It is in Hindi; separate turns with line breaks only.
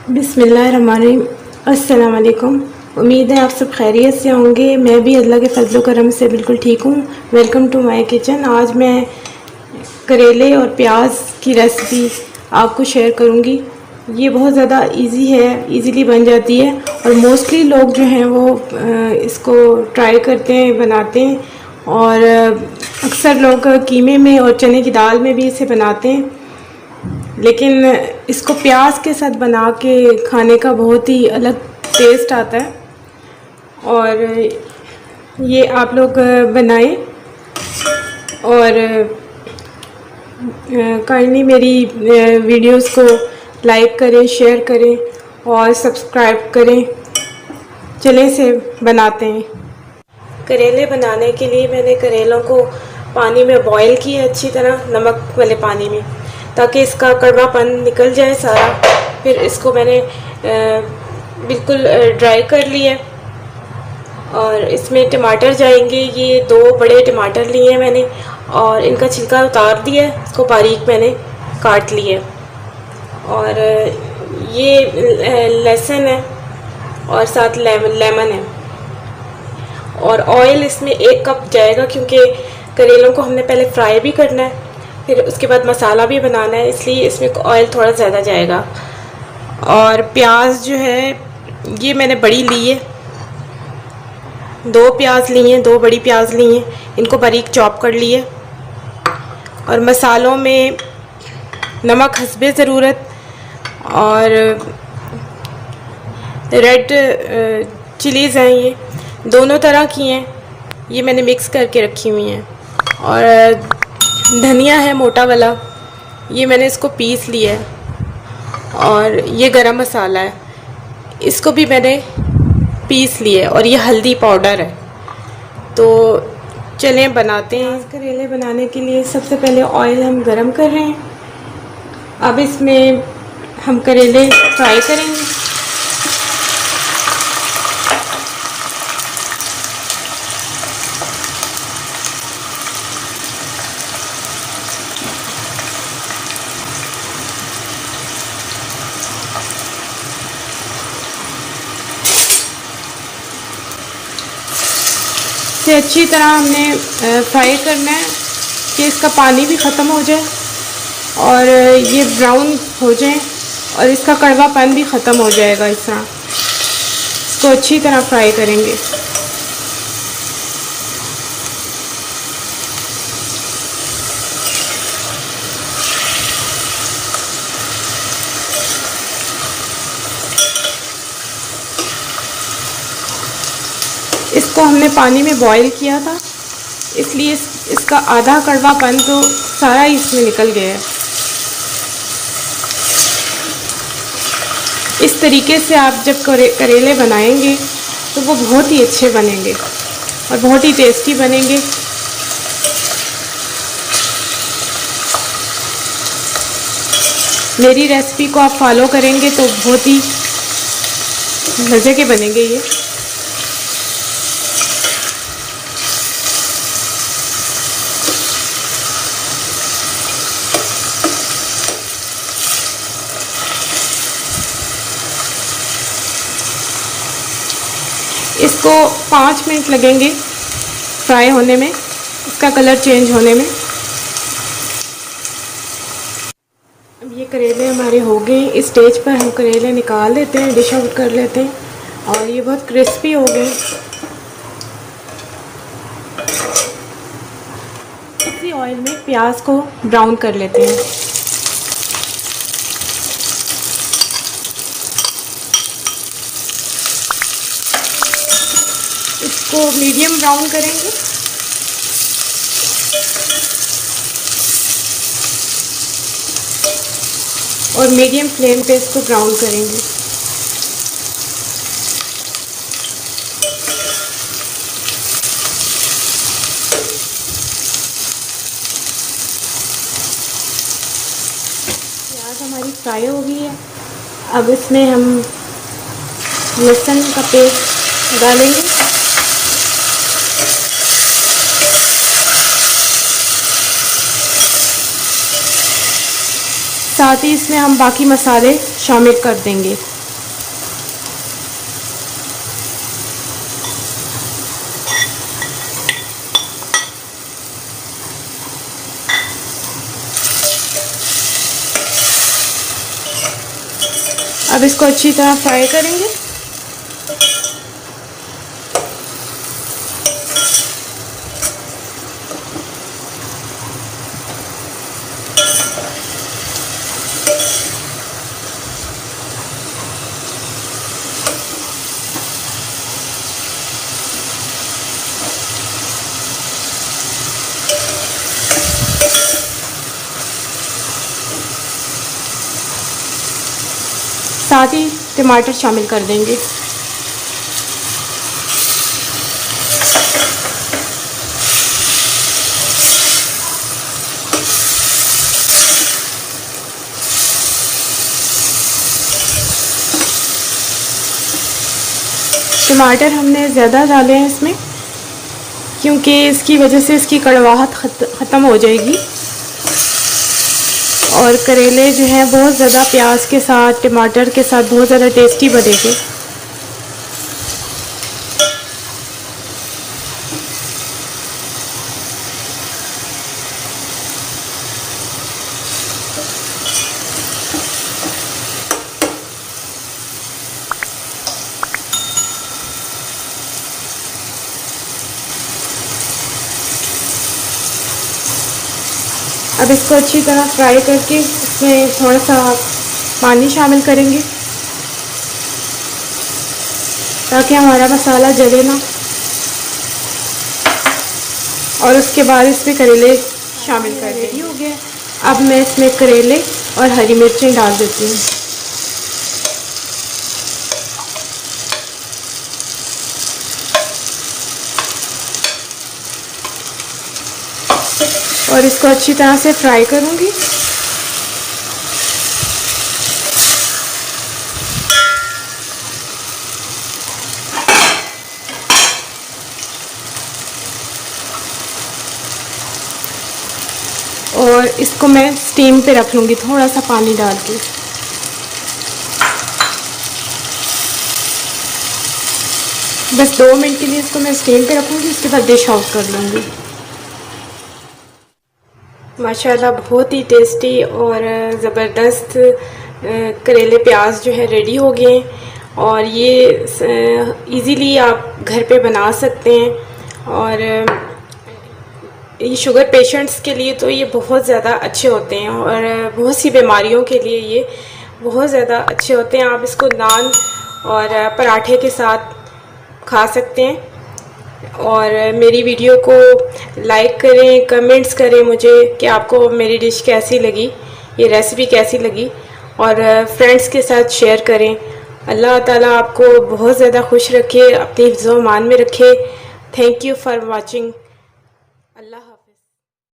बिस्मिल्लाहिर्रहमानिर्रहीम। अस्सलाम वालेकुम। उम्मीद है आप सब खैरियत से होंगे। मैं भी अल्लाह के फजल करम से बिल्कुल ठीक हूँ। Welcome to my kitchen. आज मैं करेले और प्याज की रेसिपी आपको शेयर करूँगी। ये बहुत ज़्यादा इजी है, इजीली बन जाती है और मोस्टली लोग जो हैं वो इसको ट्राई करते हैं, बनाते हैं और अक्सर लोग कीमे में और चने की दाल में भी इसे बनाते हैं, लेकिन इसको प्याज के साथ बना के खाने का बहुत ही अलग टेस्ट आता है। और ये आप लोग बनाएं और काइंडली मेरी वीडियोस को लाइक करें, शेयर करें और सब्सक्राइब करें। चलें से बनाते हैं। करेले बनाने के लिए मैंने करेलों को पानी में बॉईल किया अच्छी तरह, नमक वाले पानी में, ताकि इसका कड़वापन निकल जाए सारा। फिर इसको मैंने बिल्कुल ड्राई कर लिया और इसमें टमाटर जाएंगे। ये 2 बड़े टमाटर लिए हैं मैंने और इनका छिलका उतार दिया, इसको बारीक मैंने काट लिया। और ये लहसुन है और साथ लेमन है। और ऑयल इसमें 1 कप जाएगा, क्योंकि करेलों को हमने पहले फ्राई भी करना है, फिर उसके बाद मसाला भी बनाना है, इसलिए इसमें ऑयल थोड़ा ज़्यादा जाएगा। और प्याज जो है ये मैंने बड़ी ली है, 2 प्याज ली हैं, 2 बड़ी प्याज ली हैं, इनको बारीक चॉप कर लिए। और मसालों में नमक हस्बे ज़रूरत और रेड चिलीज़ हैं, ये दोनों तरह की हैं, ये मैंने मिक्स करके रखी हुई हैं। और धनिया है मोटा वाला, ये मैंने इसको पीस लिया है। और ये गरम मसाला है, इसको भी मैंने पीस लिया है। और ये हल्दी पाउडर है। तो चलें बनाते हैं। करेले बनाने के लिए सबसे पहले ऑयल हम गरम कर रहे हैं। अब इसमें हम करेले फ्राई करेंगे। इसे अच्छी तरह हमने फ्राई करना है कि इसका पानी भी ख़त्म हो जाए और ये ब्राउन हो जाए और इसका कड़वापन भी ख़त्म हो जाएगा। इस तरह इसको अच्छी तरह फ्राई करेंगे। इसको हमने पानी में बॉईल किया था, इसलिए इसका आधा कड़वापन तो सारा इसमें निकल गया है। इस तरीके से आप जब करेले बनाएंगे तो वो बहुत ही अच्छे बनेंगे और बहुत ही टेस्टी बनेंगे। मेरी रेसिपी को आप फॉलो करेंगे तो बहुत ही मज़े के बनेंगे ये। इसको 5 मिनट लगेंगे फ्राई होने में, इसका कलर चेंज होने में। अब ये करेले हमारे हो गए। इस स्टेज पर हम करेले निकाल लेते हैं, डिश आउट कर लेते हैं। और ये बहुत क्रिस्पी हो गए। इसी ऑयल में प्याज को ब्राउन कर लेते हैं। इसको मीडियम ब्राउन करेंगे। और मीडियम फ्लेम पे इसको ब्राउन करेंगे। प्याज हमारी फ्राई हो गई है। अब इसमें हम लहसुन का पेस्ट डालेंगे। साथ ही इसमें हम बाकी मसाले शामिल कर देंगे। अब इसको अच्छी तरह फ्राई करेंगे। साथ ही टमाटर शामिल कर देंगे। टमाटर हमने ज़्यादा डाले हैं इसमें, क्योंकि इसकी वजह से इसकी कड़वाहट ख़त्म हो जाएगी। और करेले जो हैं बहुत ज़्यादा प्याज के साथ, टमाटर के साथ बहुत ज़्यादा टेस्टी बनेंगे। अब इसको अच्छी तरह फ्राई करके इसमें थोड़ा सा पानी शामिल करेंगे ताकि हमारा मसाला जले ना। और उसके बाद इसमें करेले शामिल कर रेडी हो गया। अब मैं इसमें करेले और हरी मिर्चें डाल देती हूँ। और इसको अच्छी तरह से फ्राई करूँगी। और इसको मैं स्टीम पे रख लूँगी थोड़ा सा पानी डाल के। बस 2 मिनट के लिए इसको मैं स्टीम पे रखूँगी, उसके बाद डिश आउट कर लूँगी। माशाल्लाह बहुत ही टेस्टी और ज़बरदस्त करेले प्याज जो है रेडी हो गए हैं। और ये इजीली आप घर पे बना सकते हैं। और ये शुगर पेशेंट्स के लिए तो ये बहुत ज़्यादा अच्छे होते हैं और बहुत सी बीमारियों के लिए ये बहुत ज़्यादा अच्छे होते हैं। आप इसको नान और पराठे के साथ खा सकते हैं। और मेरी वीडियो को लाइक करें, कमेंट्स करें मुझे कि आपको मेरी डिश कैसी लगी, ये रेसिपी कैसी लगी। और फ्रेंड्स के साथ शेयर करें। अल्लाह ताला आपको बहुत ज़्यादा खुश रखे, अपनी हिफ्ज़-ओ-मान में रखे। Thank you for watching.